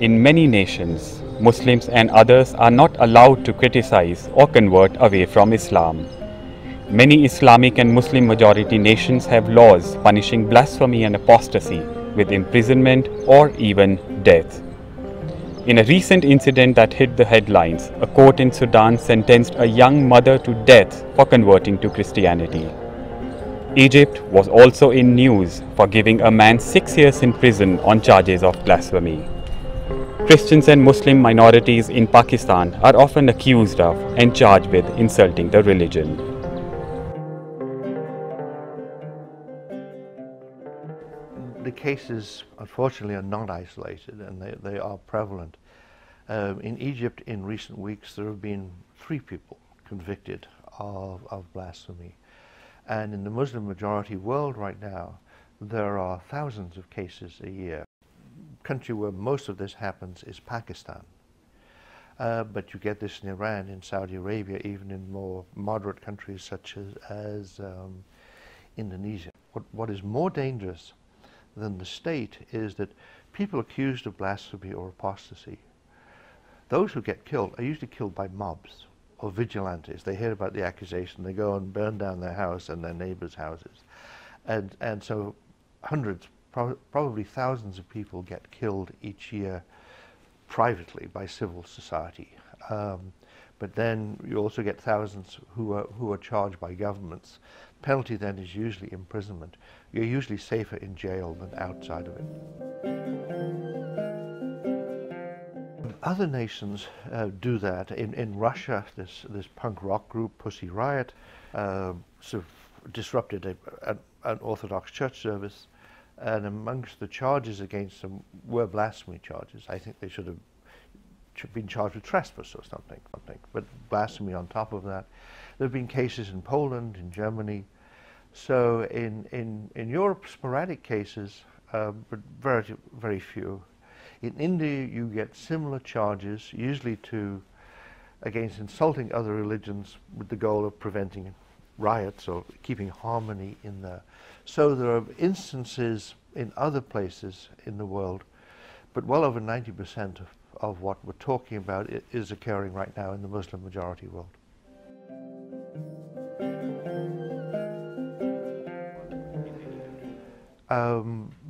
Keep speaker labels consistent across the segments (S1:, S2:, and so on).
S1: In many nations, Muslims and others are not allowed to criticize or convert away from Islam. Many Islamic and Muslim-majority nations have laws punishing blasphemy and apostasy with imprisonment or even death. In a recent incident that hit the headlines, a court in Sudan sentenced a young mother to death for converting to Christianity. Egypt was also in news for giving a man 6 years in prison on charges of blasphemy. Christians and Muslim minorities in Pakistan are often accused of and charged with insulting the religion.
S2: The cases, unfortunately, are not isolated, and they are prevalent. In Egypt, in recent weeks, there have been 3 people convicted of blasphemy. And in the Muslim-majority world right now, there are thousands of cases a year. The country where most of this happens is Pakistan. But you get this in Iran, in Saudi Arabia, even in more moderate countries such as Indonesia. What is more dangerous than the state is that people accused of blasphemy or apostasy, those who get killed are usually killed by mobs or vigilantes. They hear about the accusation, they go and burn down their house and their neighbors' houses. And so hundreds, probably thousands of people get killed each year privately by civil society. But then you also get thousands who are charged by governments. Penalty then is usually imprisonment. You're usually safer in jail than outside of it. Other nations do that. In Russia, this punk rock group, Pussy Riot, sort of disrupted an Orthodox church service, and amongst the charges against them were blasphemy charges. I think they should have been charged with trespass or something, but blasphemy on top of that. There have been cases in Poland, in Germany. So in Europe, sporadic cases, but very few. In India, you get similar charges, usually against insulting other religions with the goal of preventing riots or keeping harmony in there. So there are instances in other places in the world, but well over 90% of what we're talking about is occurring right now in the Muslim-majority world.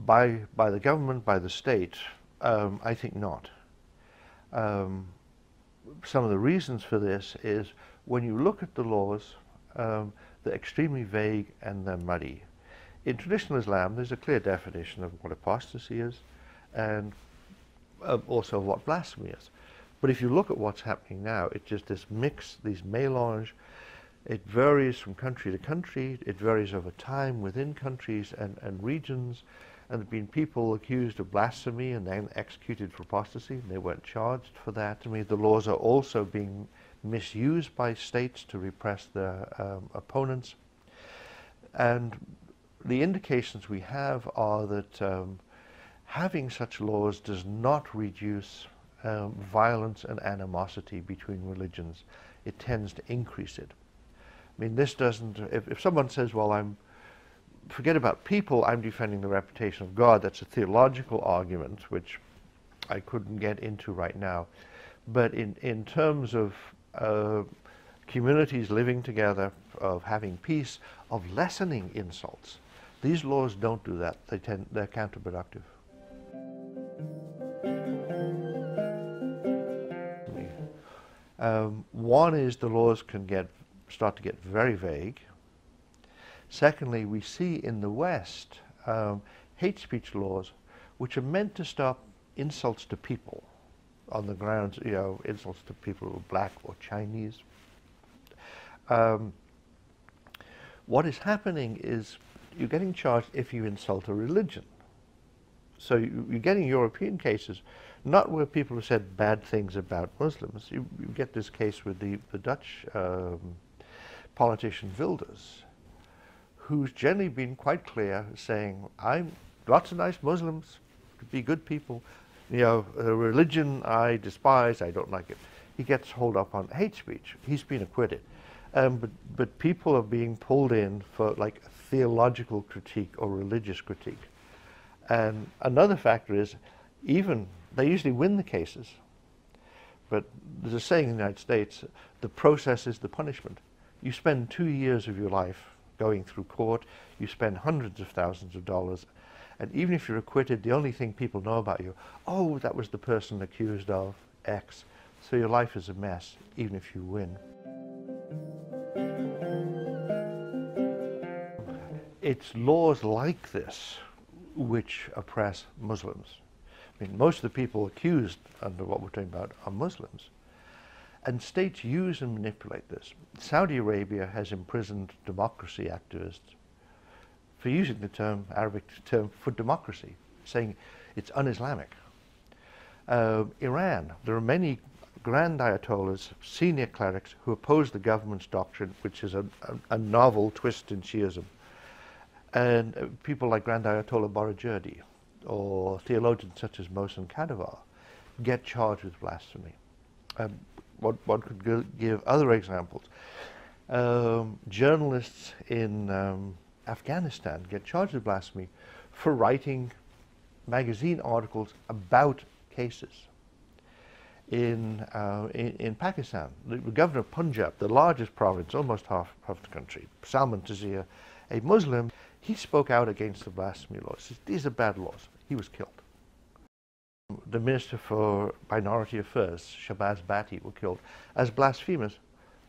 S2: By the government, by the state, I think not. Some of the reasons for this is when you look at the laws, they're extremely vague and they're muddy. In traditional Islam, there's a clear definition of what apostasy is and also what blasphemy is. But if you look at what's happening now, it's just this mix, these mélange. It varies from country to country. It varies over time within countries and regions. And there have been people accused of blasphemy and then executed for apostasy, and they weren't charged for that. I mean, the laws are also being misused by states to repress their opponents. And the indications we have are that having such laws does not reduce violence and animosity between religions. It tends to increase it. I mean, this doesn't, if someone says, well, forget about people, I'm defending the reputation of God, that's a theological argument, which I couldn't get into right now. But in terms of communities living together, of having peace, of lessening insults, these laws don't do that. They're counterproductive. One is the laws can start to get very vague. Secondly, we see in the West hate speech laws which are meant to stop insults to people on the grounds, insults to people who are black or Chinese. What is happening is you're getting charged if you insult a religion. So you're getting European cases, not where people have said bad things about Muslims. You get this case with the Dutch politician Wilders, who's generally been quite clear, saying, lots of nice Muslims, could be good people. A religion I despise, I don't like it. He gets hauled up on hate speech. He's been acquitted. But people are being pulled in for like theological critique or religious critique. And another factor is, even They usually win the cases, but there's a saying in the United States, the process is the punishment. You spend 2 years of your life going through court, you spend hundreds of thousands of dollars, and even if you're acquitted, the only thing people know about you, oh, that was the person accused of X. So your life is a mess, even if you win. It's laws like this which oppress Muslims. I mean, most of the people accused under what we're talking about are Muslims. And states use and manipulate this. Saudi Arabia has imprisoned democracy activists for using the term, Arabic term, for democracy, saying it's un-Islamic. Iran, there are many grand ayatollahs, senior clerics, who oppose the government's doctrine, which is a novel twist in Shiism. And people like Grand Ayatollah Boroujerdi, or theologians such as Mohsen Kadivar, get charged with blasphemy. One could give other examples. Journalists in Afghanistan get charged with blasphemy for writing magazine articles about cases. In Pakistan, the governor of Punjab, the largest province, almost half of the country, Salman Taseer, a Muslim, he spoke out against the blasphemy laws. He said, these are bad laws. He was killed. The Minister for Minority Affairs, Shahbaz Bhatti, were killed as blasphemers.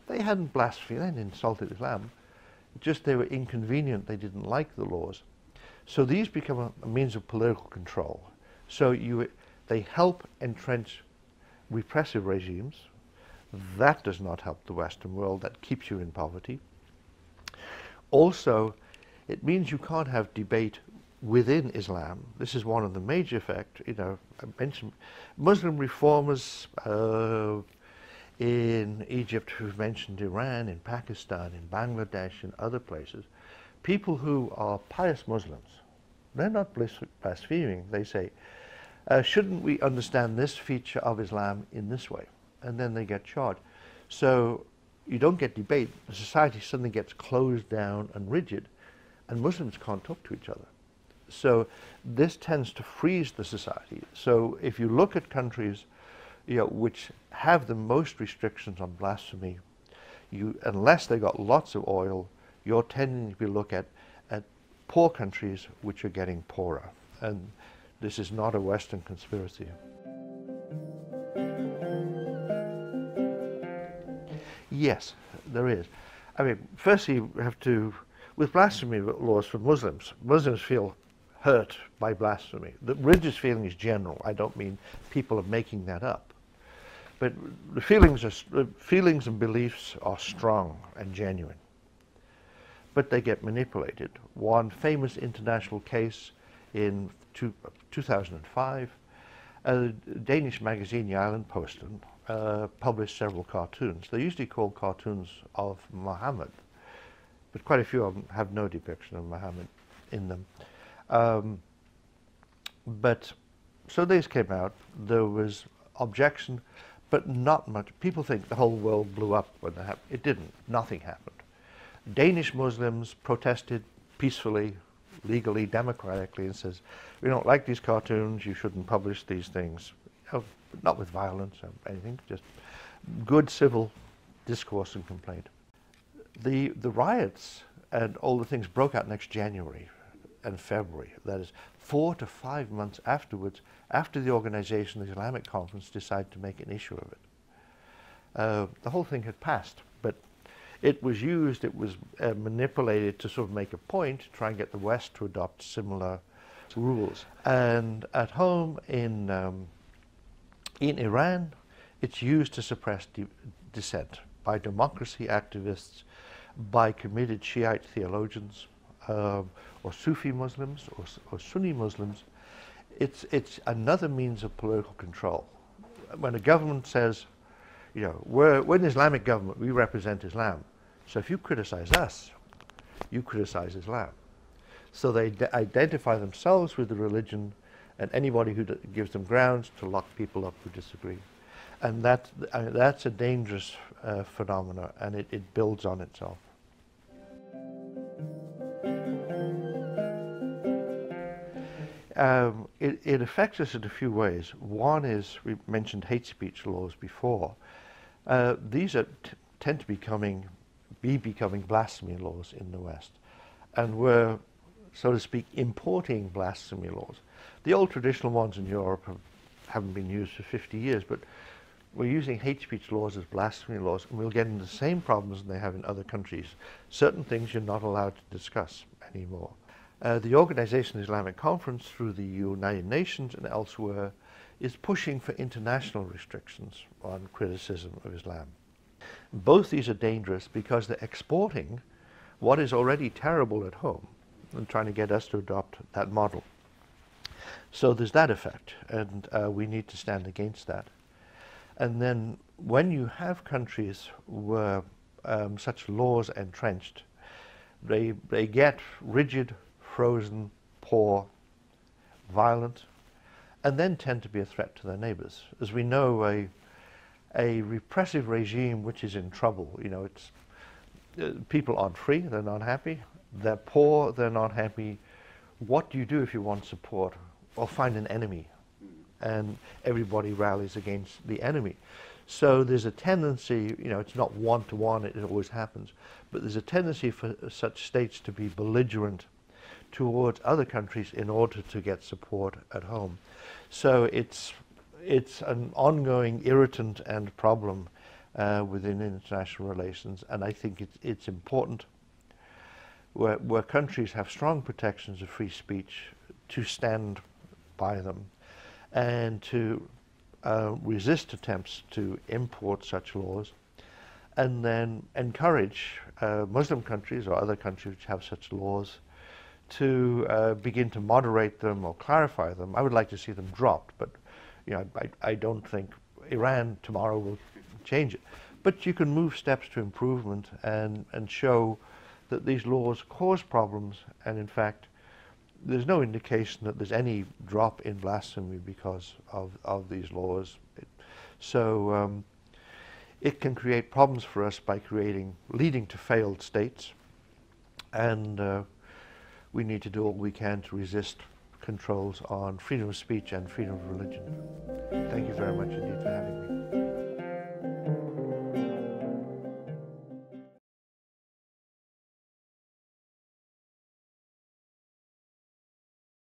S2: They hadn't blasphemed, they hadn't insulted Islam. Just they were inconvenient, they didn't like the laws. So these become a means of political control. So they help entrench repressive regimes. That does not help the Western world, that keeps you in poverty. Also, it means you can't have debate within Islam. This is one of the major effects. You know, I mentioned Muslim reformers in Egypt who've mentioned Iran, in Pakistan, in Bangladesh, in other places. People who are pious Muslims, they're not blaspheming. They say, shouldn't we understand this feature of Islam in this way? And then they get charged. So you don't get debate. The society suddenly gets closed down and rigid, and Muslims can't talk to each other. So this tends to freeze the society. So if you look at countries, you know, which have the most restrictions on blasphemy, unless they got lots of oil, you're tending to look at poor countries which are getting poorer. And this is not a Western conspiracy. Yes, there is. I mean, firstly, we have to, with blasphemy laws for Muslims, Muslims feel hurt by blasphemy. The religious feeling is general. I don't mean people are making that up. But the feelings and beliefs are strong and genuine. But they get manipulated. One famous international case in 2005, a Danish magazine, the Island Posten, published several cartoons. They're usually called cartoons of Muhammad, but quite a few of them have no depiction of Muhammad in them. But so these came out. There was objection, but not much. People think the whole world blew up when that happened. It didn't. Nothing happened. Danish Muslims protested peacefully, legally, democratically, and says, we don't like these cartoons, you shouldn't publish these things. Not with violence or anything, just good civil discourse and complaint. The riots and all the things broke out next January and February. That is 4 to 5 months afterwards, after the organization of the Islamic conference decided to make an issue of it. The whole thing had passed, but it was used, it was manipulated to sort of make a point, to try and get the West to adopt similar rules. And at home in Iran, it's used to suppress dissent by democracy activists, by committed Shiite theologians, or Sufi Muslims, or Sunni Muslims. It's another means of political control. When a government says, you know, we're an Islamic government, we represent Islam. So if you criticize us, you criticize Islam. So they identify themselves with the religion, and anybody who gives them grounds to lock people up who disagree. And that's a dangerous phenomena, and it builds on itself. It affects us in a few ways. One is, we mentioned hate speech laws before. These tend to be becoming blasphemy laws in the West. And we're, so to speak, importing blasphemy laws. The old traditional ones in Europe haven't been used for 50 years, but we're using hate speech laws as blasphemy laws, and we'll get into the same problems they have in other countries. Certain things you're not allowed to discuss anymore. The Organization of the Islamic Conference, through the United Nations and elsewhere, is pushing for international restrictions on criticism of Islam. Both these are dangerous because they're exporting what is already terrible at home and trying to get us to adopt that model. So there's that effect, and we need to stand against that. And then when you have countries where such laws are entrenched, they get rigid, frozen, poor, violent, and then tend to be a threat to their neighbors. As we know, a repressive regime which is in trouble, you know, it's people aren't free, they're not happy, they're poor, they're not happy. What do you do if you want support? Or find an enemy, and everybody rallies against the enemy. So there's a tendency, you know, it's not one-to-one, it always happens, but there's a tendency for such states to be belligerent towards other countries in order to get support at home. So it's an ongoing irritant and problem within international relations, and I think it's important where countries have strong protections of free speech to stand by them and to resist attempts to import such laws, and then encourage Muslim countries or other countries which have such laws to begin to moderate them or clarify them. I would like to see them dropped, but you know, I don't think Iran tomorrow will change it. But you can move steps to improvement and show that these laws cause problems, and in fact there's no indication that there's any drop in blasphemy because of these laws. So it can create problems for us by leading to failed states, and we need to do all we can to resist controls on freedom of speech and freedom of religion. Thank you very much indeed for having me.